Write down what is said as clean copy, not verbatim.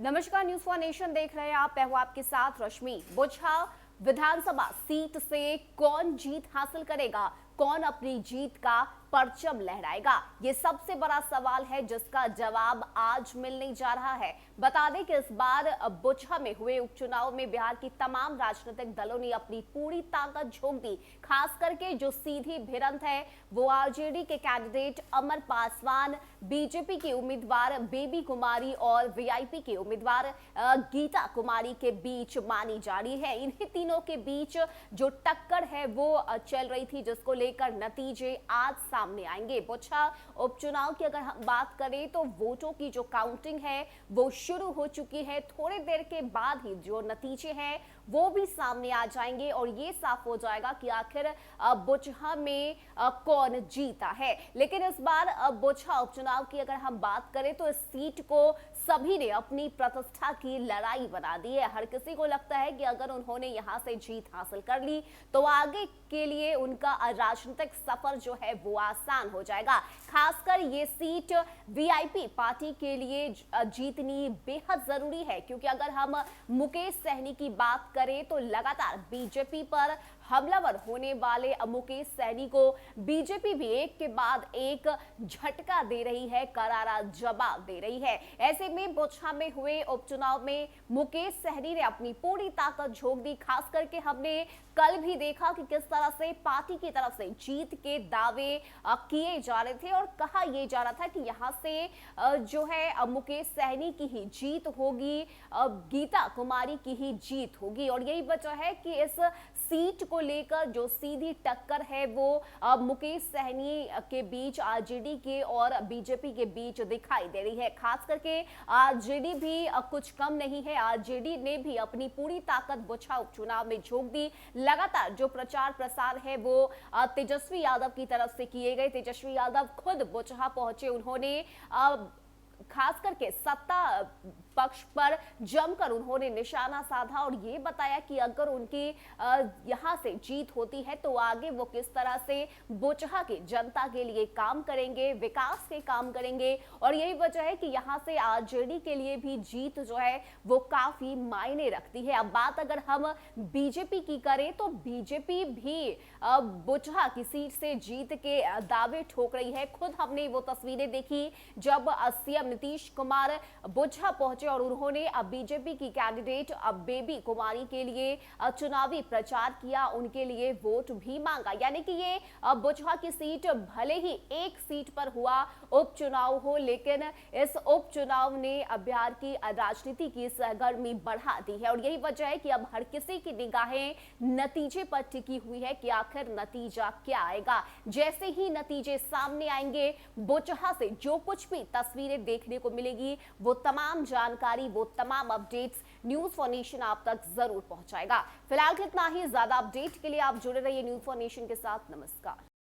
नमस्कार, news for nation देख रहे हैं आप। मैं हूं आपके साथ रश्मि। बुचहा विधानसभा सीट से कौन जीत हासिल करेगा, कौन अपनी जीत का परचम लहराएगा, ये सबसे बड़ा सवाल है जिसका जवाब आज मिलने जा रहा है। बता दें कि इस बार बुचहा में हुए उपचुनाव में बिहार की तमाम राजनीतिक दलों ने अपनी पूरी ताकत झोंक दी। खास करके जो सीधी भिड़ंत है वो आरजेडी के कैंडिडेट अमर पासवान, बीजेपी की उम्मीदवार बेबी कुमारी और वीआईपी के उम्मीदवार गीता कुमारी के बीच मानी जा रही है। इन्हीं तीनों के बीच जो टक्कर है वो चल रही थी, जिसको लेकर नतीजे आज सामने आएंगे। बुचहा उपचुनाव की अगर हम बात करें तो वोटों की जो काउंटिंग है वो शुरू हो चुकी है। थोड़ी देर के बाद ही जो नतीजे हैं वो भी सामने आ जाएंगे और ये साफ हो जाएगा कि आखिर बुचहा में कौन जीता है। लेकिन इस बार बुचहा उपचुनाव की अगर हम बात करें तो इस सीट को सभी ने अपनी प्रतिष्ठा की लड़ाई बना दी है। हर किसी को लगता है कि अगर उन्होंने यहां से जीत हासिल कर ली तो आगे के लिए उनका राजनीतिक सफर जो है वो आसान हो जाएगा। खासकर ये सीट वीआईपी पार्टी के लिए जीतनी बेहद जरूरी है, क्योंकि अगर हम मुकेश सहनी की बात करें तो लगातार बीजेपी पर हमलावर होने वाले मुकेश सहनी को बीजेपी भी एक के बाद एक झटका दे रही है, करारा जवाब दे रही है। ऐसे में बुचहा में हुए उपचुनाव में मुकेश सहनी ने अपनी पूरी ताकत झोंक दी। खास करके हमने कल भी देखा कि किस तरह से पार्टी की तरफ से जीत के दावे किए जा रहे थे और कहा यह जा रहा था कि यहां से जो है मुकेश सहनी की ही जीत होगी, गीता कुमारी की ही जीत होगी। और यही वजह है कि इस सीट को लेकर जो सीधी टक्कर है वो मुकेश सहनी के बीच आरजेडी के और बीजेपी के बीच दिखाई दे रही है। खास करके आरजेडी भी कुछ कम नहीं है। आरजेडी ने भी अपनी पूरी ताकत बुचहा उपचुनाव में झोंक दी। लगातार जो प्रचार प्रसार है वो तेजस्वी यादव की तरफ से किए गए। तेजस्वी यादव खुद बुचहा पहुंचे। उन्होंने खास करके सत्ता पक्ष पर जमकर उन्होंने निशाना साधा और ये बताया कि अगर उनकी यहां से जीत होती है तो आगे वो किस तरह से बुचहा की जनता के लिए काम करेंगे, विकास के काम करेंगे। और यही वजह है कि यहां से आरजेडी के लिए भी जीत जो है वो काफी मायने रखती है। अब बात अगर हम बीजेपी की करें तो बीजेपी भी बुचहा की सीट से जीत के दावे ठोक रही है। खुद हमने वो तस्वीरें देखी जब सीएम नीतीश कुमार बुचहा पहुंचे और उन्होंने अब बीजेपी की कैंडिडेट बेबी कुमारी के लिए चुनावी प्रचार किया, उनके लिए वोट भी मांगा। यानी कि ये बुचहा की सीट भले ही एक सीट पर हुआ उपचुनाव हो, लेकिन इस उपचुनाव ने बिहार की राजनीति की सरगर्मी बढ़ा दी है। और यही वजह है कि अब हर किसी की निगाहें नतीजे पर टिकी हुई है कि आखिर नतीजा क्या आएगा। जैसे ही नतीजे सामने आएंगे, बुचहा से जो कुछ भी तस्वीरें देखने को मिलेगी वो तमाम जानकारी, वो तमाम अपडेट्स न्यूज फॉर नेशन आप तक जरूर पहुंचाएगा। फिलहाल इतना ही। ज्यादा अपडेट के लिए आप जुड़े रहिए न्यूज फॉर नेशन के साथ। नमस्कार।